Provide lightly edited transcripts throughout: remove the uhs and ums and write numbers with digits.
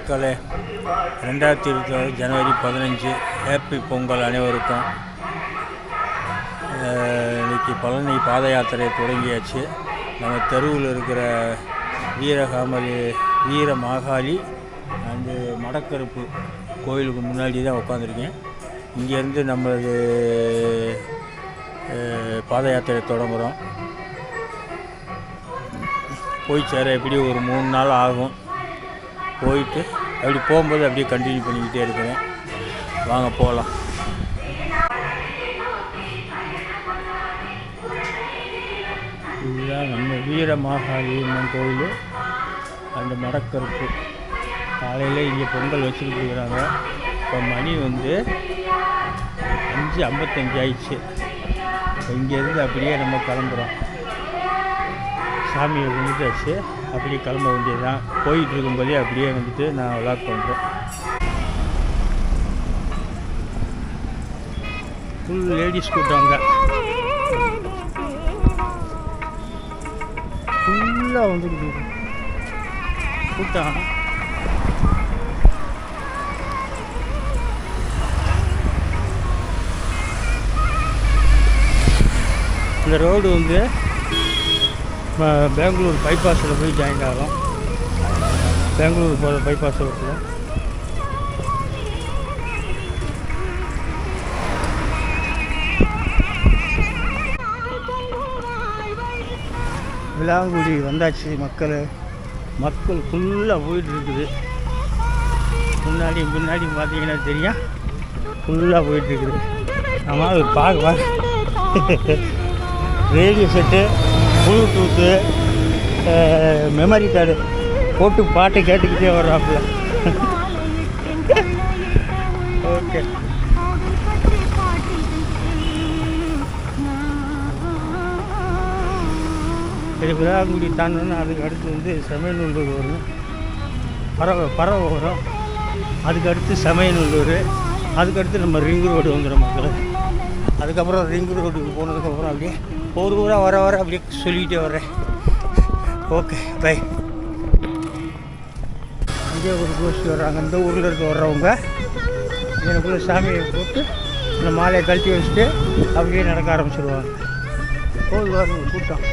மக்களே, 2024 ஜனவரி 15 ஹேப்பி பொங்கல் அனைவருக்கும். இன்றைக்கி பழனி பாத யாத்திரை தொடங்கியாச்சு. நம்ம தெருவில் இருக்கிற வீர மாகாளி அண்டு மடக்கருப்பு கோயிலுக்கு முன்னாடி தான் உட்காந்துருக்கேன். இங்கேருந்து நம்மளது பாத யாத்திரை தொடங்குகிறோம். போய் சேர எப்படி ஒரு 3 நாள் ஆகும். போயிட்டு அப்படி போகும்போது அப்படியே கண்டினியூ பண்ணிக்கிட்டே இருக்கிறேன். வாங்க போகலாம். இதுதான் நம்ம வீர மாகாளி அம்மன் கோயில் அந்த மடக்கருப்பு. காலையில் இங்கே பொங்கல் வச்சுக்கிட்டு இருக்கிறாங்க. இப்போ மணி 5:55 ஆயிடுச்சு. இங்கேருந்து அப்படியே நம்ம கிளம்புறோம். சாமியை கும்பிட்டாச்சு, அப்படியே கிளம்ப வேண்டியதுதான். போயிட்டு இருக்கும்போதே அப்படியே நான் விளாக் பண்ணுறேன். ஃபுல் லேடிஸ் கூட்டம் அங்கே ஃபுல்லாக வந்துருக்கு கூட்டம். இந்த ரோடு பெங்களூர் பைபாஸில் போய் ஜாயின் ஆகும். பெங்களூர் போகிற பைபாஸ் ரோட்டில் விலாங்குடி வந்தாச்சு. மக்கள் ஃபுல்லாக போயிட்டுருக்குது. முன்னாடி பார்த்தீங்கன்னா தெரியும், ஃபுல்லாக போயிட்டுருக்குது. ஆமாம், அது பார்க்க radio set, bluetooth, memory card போட்டு பாட்டு கேட்டுக்கிட்டே வர்றாப்புல. ஓகே, இது விலாங்குடி தாண்டோன்னா அதுக்கு அடுத்து சமயநல்லூர் வரும். பறவை வரும். அதுக்கு அடுத்து சமயநல்லூர். அதுக்கடுத்து நம்ம ரிங் ரோடு வந்துடும் மக்கள். அதுக்கப்புறம் ரிங் ரோடுக்கு போனதுக்கப்புறம் அப்படியே ஒரு ஊராக வர அப்படியே சொல்லிக்கிட்டே வர்றேன். Okay, bye. அங்கே ஒரு கோஷ்டி வர்றாங்க. இந்த ஊரில் இருக்க வர்றவங்க எனக்குள்ளே சாமியை போட்டு இந்த மாலையை கழட்டி வச்சுட்டு அப்படியே நடக்க ஆரம்பிச்சிடுவாங்க. போதுவாங்க கூட்டம்.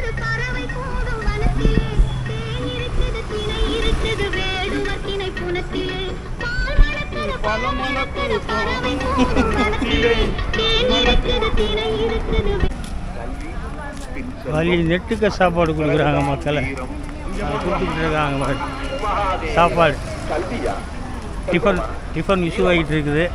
வழி நெட்டுக்க சாப்பாடு கொடுக்குறாங்க மக்களை. கொடுத்துக்கிட்டு இருக்காங்க சாப்பாடு. டிஃபன் இஷ்யூ ஆகிட்டு இருக்குது.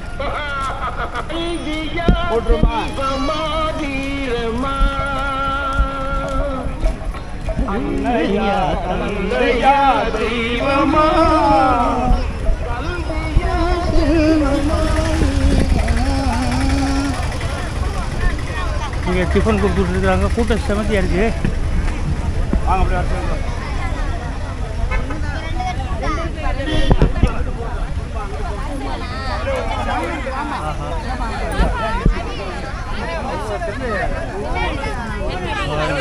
இங்கே டிஃபன் கொடுத்துட்ருக்குறாங்க. கூட்டம் செமத்தியாக இருக்குது.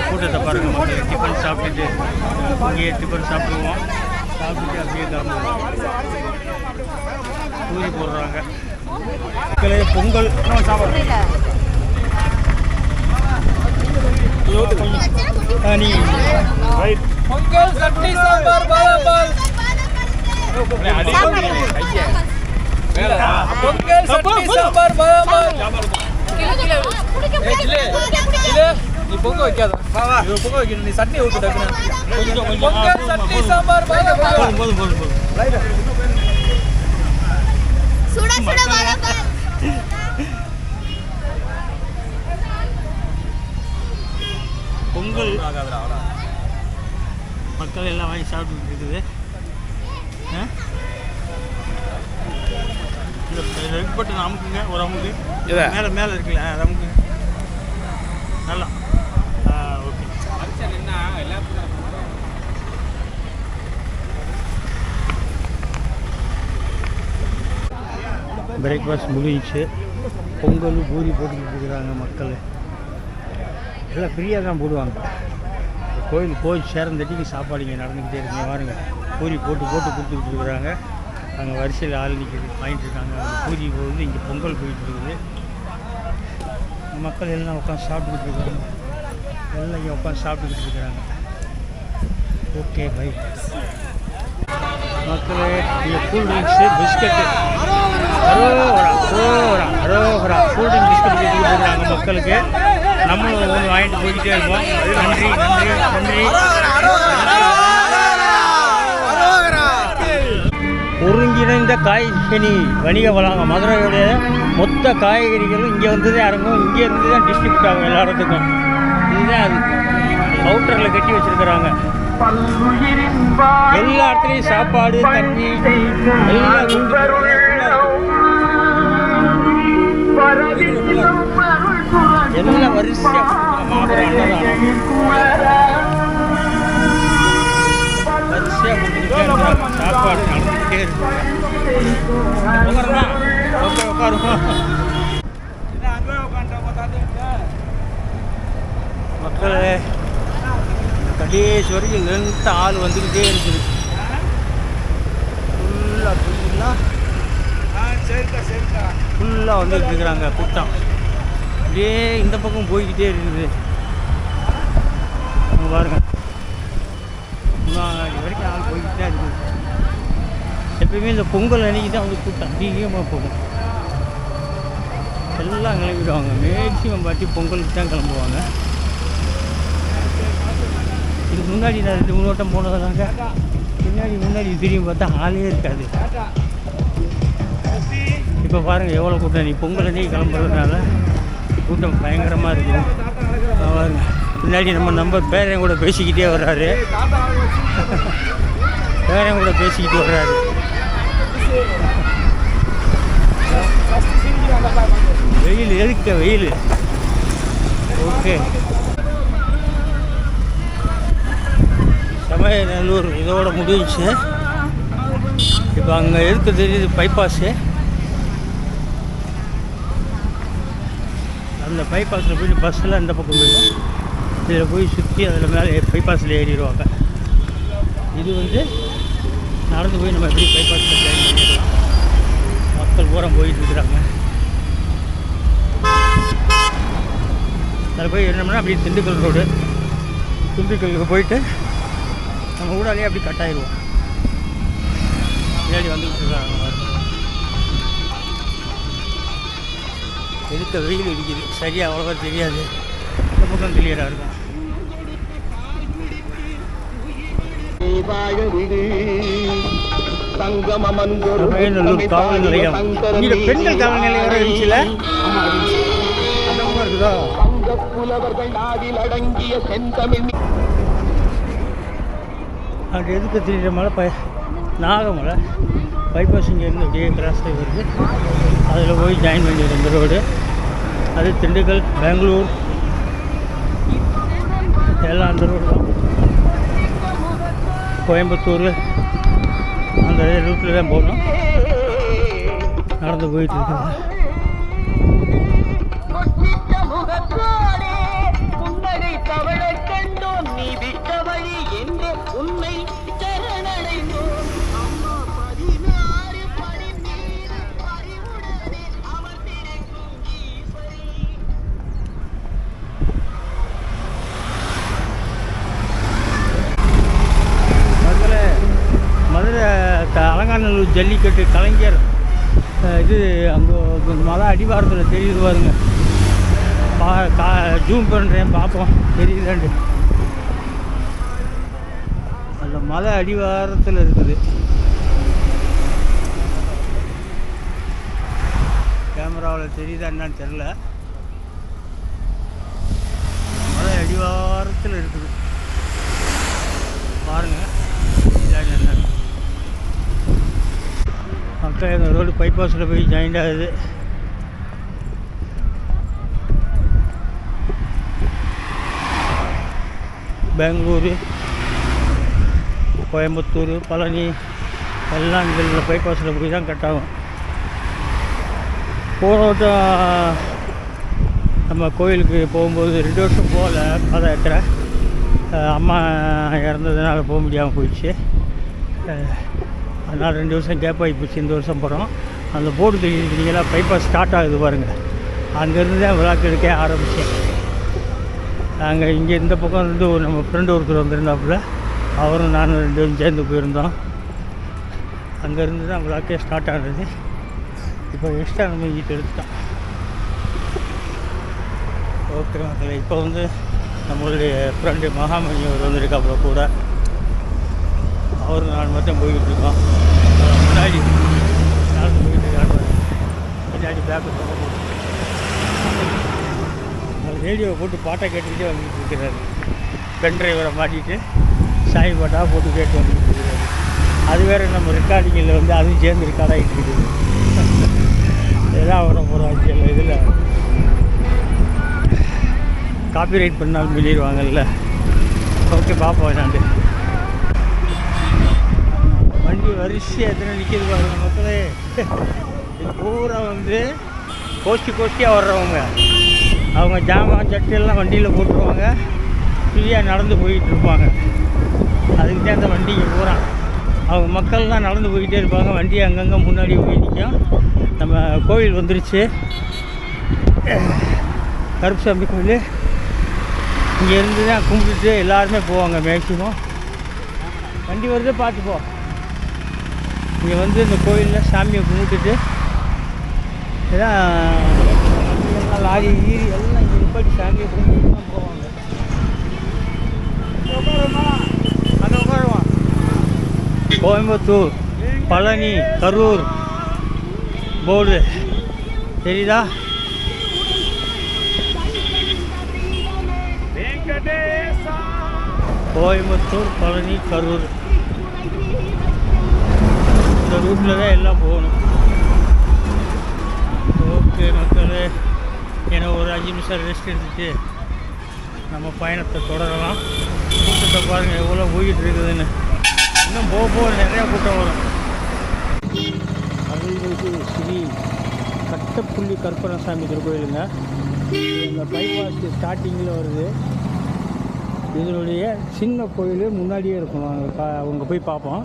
கூட்டத்தை பாருங்கள் மக்கள். டிஃபன் சாப்பிட்டுட்டு இங்கேயே டிஃபன் சாப்பிடுவோம். சாப்பிட்டுட்டு அப்படியே கிளம்புவோம். பூரி போடுறாங்க மக்களே. பொங்கல் சாப்பிட்றேன். பொங்கல் சட்னி சாம்பார் பாலபால். பொங்கல் சட்னி சாம்பார் பாலபால். நீ பொங்க வைக்காத, பொங்க வைக்கணும். நீ சட்னி ஊத்து டக்குன்னு. பொங்கல் சட்னி சாம்பார் பாலபால். போதும். சுட பாலபால். பொங்கல் மக்கள் எல்லாம் வாங்கி சாப்பிட்டு இருக்குது. ரெட் பட்டன் அமுக்குங்க. ஒரு அமுக்கு மேலே இருக்குல்ல, அது அமுக்குங்க. நல்லா ஓகே. பிரேக்ஃபாஸ்ட் முடிஞ்சிச்சு. பொங்கல் பூரி போட்டுக்கிட்டு இருக்கிறாங்க மக்கள். எல்லாம் ஃப்ரீயாக தான் போடுவாங்க. கோயில் போய் சேரந்தட்டிக்கு சாப்பாடு இங்கே நடந்துக்கிட்டே இருக்குங்க. பாருங்க, பூரி போட்டு கொடுத்துக்கிட்டு இருக்கிறாங்க. அங்கே வரிசையில் ஆள் நிற்கிது வாங்கிட்டு இருக்காங்க. பூஜை போகுது, இங்கே பொங்கல் போயிட்டு இருக்குது. மக்கள் எல்லாம் உட்காந்து சாப்பிட்டுக்கிட்டு இருக்காங்க. எல்லாம் இங்கே உட்காந்து சாப்பிட்டுக்கிட்டு இருக்கிறாங்க. Okay bye. மக்களே இங்கே கூல்ட்ரிங்க்ஸு பிஸ்கட்டு அரோகரா கூல்ட்ரிங்க் பிஸ்கட் கொடுக்குறாங்க மக்களுக்கு. நம்மளும் ஒன்று வாங்கிட்டு போய்கிட்டே இருப்போம். நன்றி நன்றி நன்றி. ஒருங்கிணைந்த காய்கனி வணிக வளாகம் மதுரையுடைய மொத்த காய்கறிகளும் இங்கே வந்து தான் இறங்கும். இங்கே இருந்து தான் டிஸ்ட்ரிபியூட் ஆகும் எல்லா இடத்துக்கும். இதுதான் அது அவுட்டரில் கட்டி வச்சுருக்கிறாங்க. எல்லா இடத்துலையும் சாப்பாடு தண்ணி எல்லாம் வரிசையாக கொடுத்துக்கிட்டே இருக்கிறாங்க. சாப்பாடு நடந்துக்கிட்டே இருக்கு. உட்காருமா மக்களே கடைசி வரைக்கும் லென்த் ஆள் வந்துக்கிட்டே இருக்குது. ஃபுல்லாக வந்துக்கிட்டு இருக்கிறாங்க கூட்டம். அப்படியே இந்த பக்கம் போய்கிட்டே இருக்குது. பாருங்க முன்னாடி வரைக்கும் ஆள் போய்கிட்டே இருக்குது. எப்பயுமே இந்த பொங்கல் அன்றைக்கி தான் வந்து கூட்டம் அதிகமாக போகும். எல்லாம் கிளம்பிடுவாங்க. மேக்சிமம் பார்த்து பொங்கலுக்கு தான் கிளம்புவாங்க. இதுக்கு முன்னாடி நான் 2-3 வட்டம் போனதாங்க. முன்னாடி திரும்பி பார்த்தா ஆளே இருக்காது. இப்போ பாருங்கள் எவ்வளோ கூட்டம். நீ பொங்கல் அன்றைக்கி கிளம்புறதுனால கூட்டம் பயங்கரமாக இருக்குது. பாருங்க முன்னாடி நம்ம பேரன் கூட பேசிக்கிட்டே வர்றாரு. பேசிக்கிட்டு வர்றாரு. வெயில் எதுக்க வெயில். ஓகே சமயநல்லூர் இதோட முடிஞ்சிச்சு. இப்போ அங்கே எதுக்கு தெரியுது பைபாஸு. அந்த பைபாஸில் போய்ட்டு பஸ்ஸில் அந்த பக்கம் போயிடும். இதில் போய் சுற்றி அதில் மேலே பைபாஸில் ஏறிடுவாங்க. இது வந்து நடந்து போய் நம்ம எப்படி பைபாஸில் ஜாயின் பண்ணிடலாம். மக்கள் பூரா போயிட்டு இருக்கிறாங்க. அதில் போய் ஏறினோம்னா அப்படியே திண்டுக்கல் ரோடு. திண்டுக்கல்லுக்கு போயிட்டு நம்ம ஊடாலேயே அப்படி கட் ஆகிடுவோம். முன்னாடி வந்துக்கிட்டு இருக்காங்க. எதுக்க வெயில் அடிக்குது. சரியாக அவ்வளோவா தெரியாது. இந்த பக்கம் கிளியராக இருக்கும். சமயநல்லூர் காவல் நிலையம். இங்கே பெண்கள் காவல் நிலையம் வர இருந்துச்சுல அந்த பக்கம் இருக்குதா. அது எதுக்கு தெரியுற மலை நாகமலை பைபாஸ் இங்கேருந்து அப்படியே கிராஸ் ஆகி வருது. அதில் போய் ஜாயின் பண்ணிடுது இந்த ரோடு. அது திண்டுக்கல் பெங்களூர் எல்லாம் அந்த ரோடு தான். கோயம்புத்தூர் அந்த ரூட்டில் தான் போகணும். நடந்து போயிட்டு இருக்காங்க. அலங்காநல்லூர் ஜல்லிக்கட்டு கலைஞர் இது அங்கே மலை அடிவாரத்தில் தெரியுது பாருங்க. ஜூம் பண்ணுறேன் பார்ப்போம் தெரியுதாண்டு. அந்த மலை அடிவாரத்தில் இருக்குது. கேமராவில் தெரியுதா என்னன்னு தெரில. மலை அடிவாரத்தில் இருக்குது பாருங்கள். என்ன மக்கள் எங்கள் ரோடு பைபாஸில் போய் ஜாயின் ஆகுது. பெங்களூரு கோயம்புத்தூர் பழனி எல்லாம் இந்த பைபாஸில் போய் தான் கட் ஆகும். போன வட்டம் நம்ம கோயிலுக்கு போகும்போது 2 வருஷம் போகல பாத யாத்திரை. அம்மா இறந்ததுனால போக முடியாமல் போயிடுச்சு. அதனால் 2 வருஷம் கேப் ஆகி போச்சு. இந்த வருஷம் போகிறோம். அந்த போர்டு தெரியுதுங்களா, பைபாஸ் ஸ்டார்ட் ஆகுது பாருங்கள். அங்கேருந்து தான் விளாக் எடுக்க ஆரம்பித்தேன். நாங்கள் இங்கே இந்த பக்கம் இருந்து நம்ம ஃப்ரெண்டு ஒருத்தர் வந்திருந்தாப்புல, அவரும் நானும் 2 பேரும் சேர்ந்து போயிருந்தோம். அங்கேருந்து தான் விளாக்கே ஸ்டார்ட் ஆனது. இப்போ எக்ஸ்ட்ரா நம்ம இங்கிட்ட எடுத்துட்டோம். ஓகே மக்களே, இப்போ வந்து நம்மளுடைய ஃப்ரெண்டு மகாமணி அவர் வந்திருக்காப்புல கூட. அவரும் நான் மட்டும் போய்கிட்டு இருக்கோம். முன்னாடி நடந்து போய்கிட்டு இருக்காரு. பின்னாடி பேக்கு போட்டு ரேடியோவை போட்டு பாட்டை கேட்டுக்கிட்டே வந்துட்டு இருக்கிறாரு. பென் டிரைவரை மாட்டிட்டு சாமி பாட்டாக போட்டு கேட்டு வந்துட்டு இருக்கிறாரு. அது வேறு நம்ம ரெக்கார்டிங்கில் வந்து அதுவும் சேர்ந்து ரெக்கார்ட் ஆகிட்டு இருக்குது. எதாவது வர போகிறாச்சு இல்லை, இதில் காப்பிரைட் பண்ணாலும் சொல்லிடுவாங்கல்ல. ஓகே பார்ப்போம். என்னாண்டு வண்டி வரிசையாக எத்தனை நிற்கிது பாருங்க மக்களே. இது பூரா வந்து கோஷ்டியாக வர்றவங்க. அவங்க ஜாமான் சட்டையெல்லாம் வண்டியில் போட்டுருவாங்க, ஃப்ரீயாக நடந்து போயிட்டு இருப்பாங்க. அதுக்கு தான் அந்த வண்டிங்க பூரா அவங்க மக்கள்லாம் நடந்து போய்கிட்டே இருப்பாங்க. வண்டி அங்கங்கே முன்னாடி போய் நிற்கும். நம்ம கோவில் வந்துருச்சு, கருப்புசாமி கோவில். இங்கேருந்து தான் கும்பிட்டுட்டு எல்லாருமே போவாங்க மேக்சிமம். வண்டி வருது பார்த்துப்போம். இங்கே வந்து இந்த கோயிலில் சாமியை கும்பிட்டுட்டு எல்லாம் லாரி ஈரி எல்லாம் இங்கே நிப்பாட்டி சாமியை கும்பிட்டு தான் போவாங்க. அங்கே உட்காருவான். கோயம்புத்தூர், பழனி, கரூர் போர்டு தெரியுதா? கோயம்புத்தூர், பழனி, கரூர் இந்த ரூட்டில் தான் எல்லாம் போகணும். ஓகே மக்களே, ஏன்னா ஒரு 5 நிமிஷம் ரெஸ்ட் எடுத்துட்டு நம்ம பயணத்தை தொடரலாம். கூட்டத்தை பாருங்கள் எவ்வளோ போய்கிட்டு இருக்குதுன்னு. இன்னும் போக நிறையா கூட்டம் வரும். அருள்மிகு ஸ்ரீ கட்டப்புள்ளி கருப்பணசாமி திருக்கோயிலுங்க. இந்த பைபாஸ் ஸ்டார்டிங்கில் வருது. இதனுடைய சின்ன கோயில் முன்னாடியே இருக்கும். அவங்க போய் பார்ப்போம்.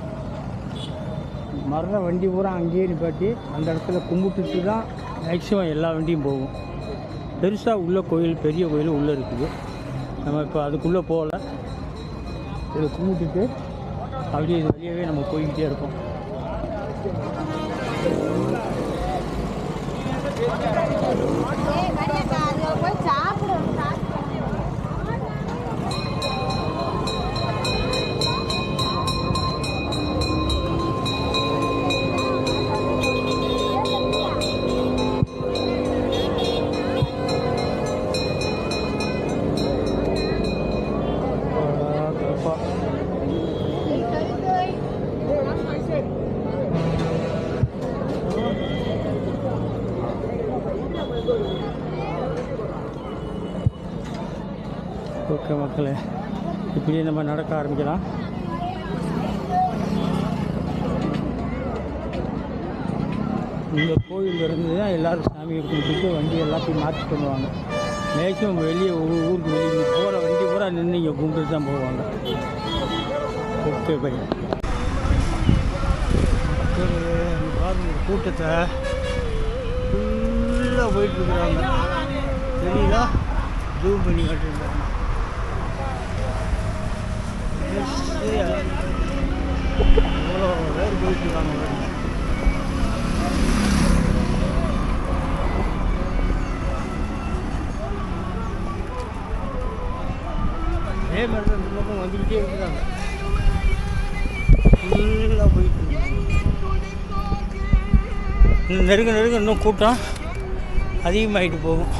மரண வண்டி பூரா அங்கேயே நிப்பாட்டி அந்த இடத்துல கும்பிட்டுட்டு தான் மேக்ஸிமம் எல்லா வண்டியும் போகும். பெருசாக உள்ள கோயில், பெரிய கோயில் உள்ளே இருக்குது. நம்ம இப்போ அதுக்குள்ளே போகல. இதை கும்பிட்டுட்டு அப்படியே இது வழியாகவே நம்ம போய்கிட்டே இருக்கோம். ஓகே மக்களே, இப்படியே நம்ம நடக்க ஆரம்பிக்கலாம். இந்த கோயில் இருந்து தான் எல்லோரும் சாமியை கும்பிட்டு வண்டி எல்லாத்தையும் மாற்றி பண்ணுவாங்க. மேக்ஸிமம் வெளியே ஊருக்கு வெளியே போகிற வண்டி பூரா நின்று இங்கே கும்பிட்டு தான் போவாங்க. Okay bye. பாருங்க கூட்டத்தை ஃபுல்லாக போயிட்டுருக்குறாங்க. தெரியுதா? ஜூம் பண்ணி காட்டிருக்காங்க. எவ்வளோ பேர் போயிட்டுருக்காங்க. அதே மாதிரி தான் இந்த பக்கம் வந்துக்கிட்டே இருக்கிறாங்க. ஃபுல்லாக போயிட்டுருக்காங்க. நெருங்க இன்னும் கூட்டம் அதிகமாகிட்டு போகும்.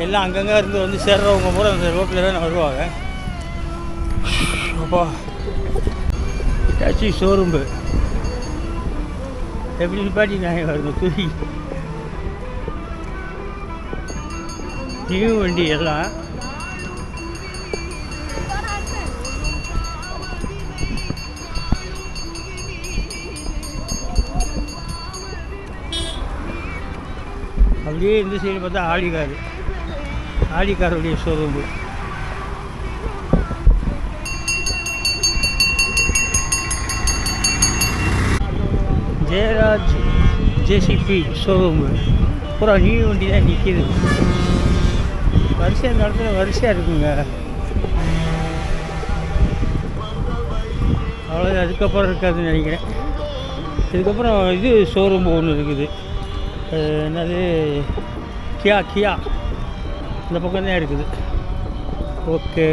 எல்லாம் அங்கங்கே இருந்து வந்து சேர்றவங்க பூரா அந்த ரோட்டில் தான் வருவாங்க. அப்போ டாக்ஸி ஷோரூம்பு எப்படி நிப்பாட்டி நாங்கள் வருங்க தூக்கி நியூ வண்டி எல்லாம். அப்படியே இந்த சைடு பார்த்தா ஆடிக்காருடைய ஷோரூம்பு. ஜெயராஜ் ஜேசிபி ஷோரூமு பூரா நியூ வண்டி தான் நிற்கிது. வரிசையாக இந்த இடத்துல வரிசையாக இருக்குங்க. அவ்வளோ அதுக்கப்புறம் இருக்காதுன்னு நினைக்கிறேன். இதுக்கப்புறம் இது ஷோரூம் ஒன்று இருக்குது. என்னது கியா இந்த பக்கம் தான் இருக்குது. ஓகே,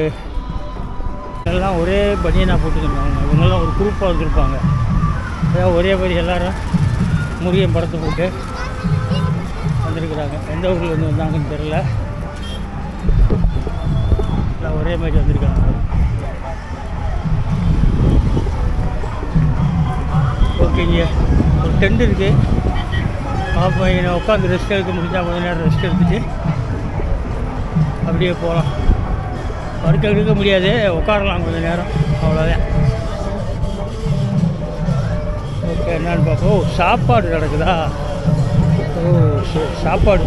எல்லாம் ஒரே பனியனாக போட்டுருந்தாங்க. இவங்கெல்லாம் ஒரு குரூப்பாக வந்துருப்பாங்க. அதாவது ஒரே மாதிரி எல்லோரும் முருகன் படத்தை போட்டு வந்திருக்கிறாங்க. எந்த ஊரில் இருந்து வந்தாங்கன்னு தெரில, எல்லாம் ஒரே மாதிரி வந்திருக்காங்க. ஓகேங்க, ஒரு டென்ட் இருக்குது. பார்ப்போம், என்னை உட்காந்து ரெஸ்ட் எடுக்க முடிஞ்சால் கொஞ்ச நேரம் ரெஸ்ட் எடுத்துட்டு அப்படியே போகலாம். படுக்க எடுக்க முடியாது, உட்காரலாம் கொஞ்சம் நேரம், அவ்வளோதான். ஓகே, என்னான்னு பார்ப்போம். ஓ, சாப்பாடு நடக்குதா? ஓ சரி, சாப்பாடு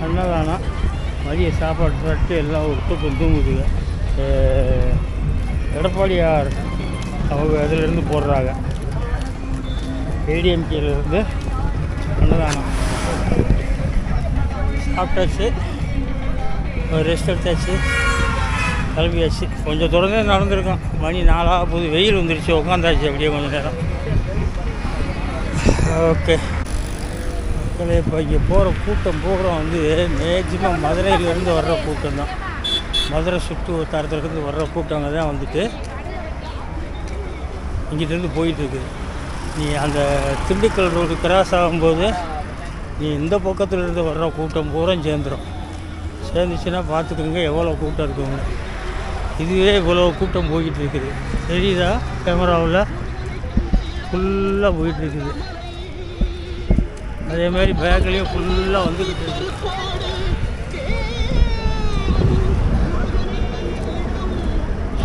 அன்னதானா மதிய சாப்பாடு சாப்பிட்டு எல்லாம் ஒரு தூக்கம் தூங்குதுங்க. எடப்பாடியார் அவங்க இதிலேருந்து போடுறாங்க, ஏடிஎம்கேலேருந்து அன்னதானம். சாப்பிட்டாச்சு, ரெஸ்ட் எடுத்தாச்சு, கிளம்பியாச்சு. கொஞ்சம் தொடர்ந்து நடந்திருக்கோம். மணி 4 ஆக போகுது. வெயில் வந்துருச்சு, உட்காந்தாச்சு அப்படியே கொஞ்சம் நேரம். ஓகே, இப்போ இங்கே போகிற கூட்டம் பூரா வந்து மேக்சிமம் மதுரையிலேருந்து வர்ற கூட்டம் தான். மதுரை சுற்று வட்டாரத்துலேருந்து வர்ற கூட்டங்க தான் வந்துட்டு இங்கிட்டேருந்து போயிட்டுருக்குது. நீ அந்த திண்டுக்கல் ரோடு கிராஸ் ஆகும்போது நீ இந்த பக்கத்துலேருந்து வர்ற கூட்டம் பூரா சேர்ந்துச்சுன்னா பார்த்துக்கோங்க எவ்வளோ கூட்டம் இருக்குங்க. இதுவே இவ்வளோ கூட்டம் போய்கிட்டு இருக்குது. தெரியுதா? கேமராவில் ஃபுல்லாக போயிட்டுருக்குது. அதேமாதிரி பேக்லேயும் ஃபுல்லாக வந்துக்கிட்டு இருக்குது.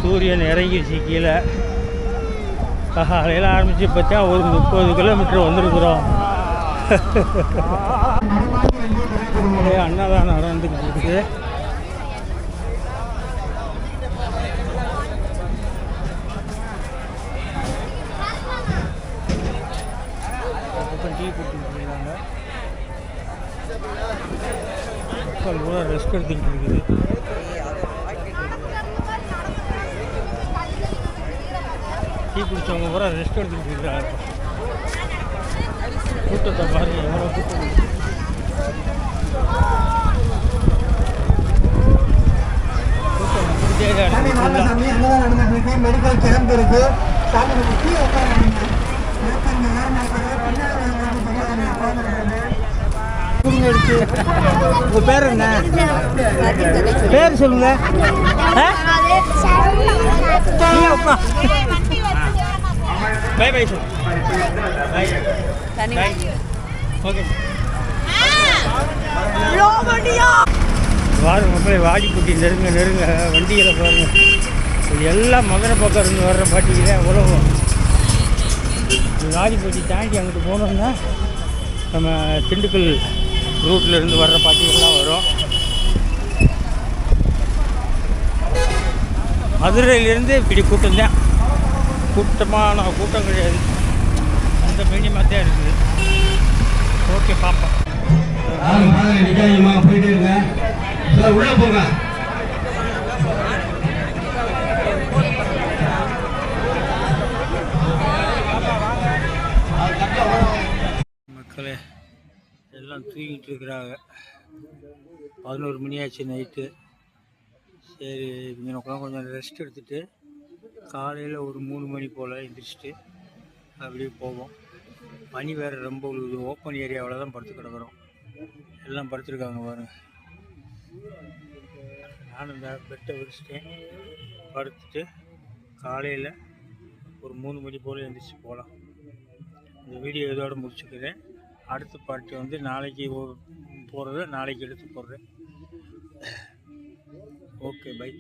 சூரியன் இறங்கிடுச்சு கீழே. காலையில் ஆரம்பித்து பார்த்தா ஒரு 30 கிலோமீட்டர் வந்துருக்குறோம். அன்னதானம் நடந்துக்கிட்டு இருக்குது. டீ கொடுத்துருக்காங்க. மக்கள் கூட ரெஸ்ட் எடுத்துக்கிட்டு இருக்குது. டீ குடித்தவங்க பூரா ரெஸ்ட் எடுத்துக்கிட்டு இருக்கிறாங்க. கூட்டத்தை பாருங்க, எவ்வளோ கூட்டம். மெடிக்கல் கேம்ப் இருக்கு. உங்க பேர் என்ன? பேர் சொல்லுங்க. Bye bye sir. Bye. Okay. வாங்க மக்களே, வாடிக்குட்டி நெருங்க வண்டிகளை பாருங்க. இது எல்லாம் மதுரை பக்கம் இருந்து வர்ற பாட்டிக்கு தான் உலகம். வாடிப்பட்டி தாண்டி அங்கிட்டு போனோம்னா நம்ம திண்டுக்கல் ரூட்டில் இருந்து வர்ற பாட்டிகள்லாம் வரும். மதுரையிலேருந்து இப்படி கூட்டம் தான். கூட்டமான கூட்டம் கிடையாது, அந்த மீடியமாக தான் இருக்குது. ஓகே, பார்ப்போம். போயிட்டு இருக்கேன், உள்ள போங்க. மக்களே எல்லாம் தூங்கிட்டு இருக்கிறாங்க. 11 மணி ஆச்சு நைட்டு. சரி, இங்கே உட்காந்து கொஞ்சம் ரெஸ்ட் எடுத்துகிட்டு காலையில் ஒரு 3 மணி போல் எழுந்திரிச்சிட்டு அப்படியே போவோம். பனி வேறு ரொம்ப உழுது. ஓப்பன் ஏரியாவில் தான் படுத்து கிடக்குறோம். எல்லாம் படுத்துருக்காங்க பாருங்க. நானும் இந்த பெட்டை விரிச்சிட்டேன். படுத்துட்டு காலையில் ஒரு 3 மணி போல் எழுந்திரிச்சு போகலாம். இந்த வீடியோ இதோடு முடிச்சுக்கிறேன். அடுத்த பார்ட்டு வந்து நாளைக்கு போகிறத நாளைக்கு எடுத்து போடுறேன். Okay, by.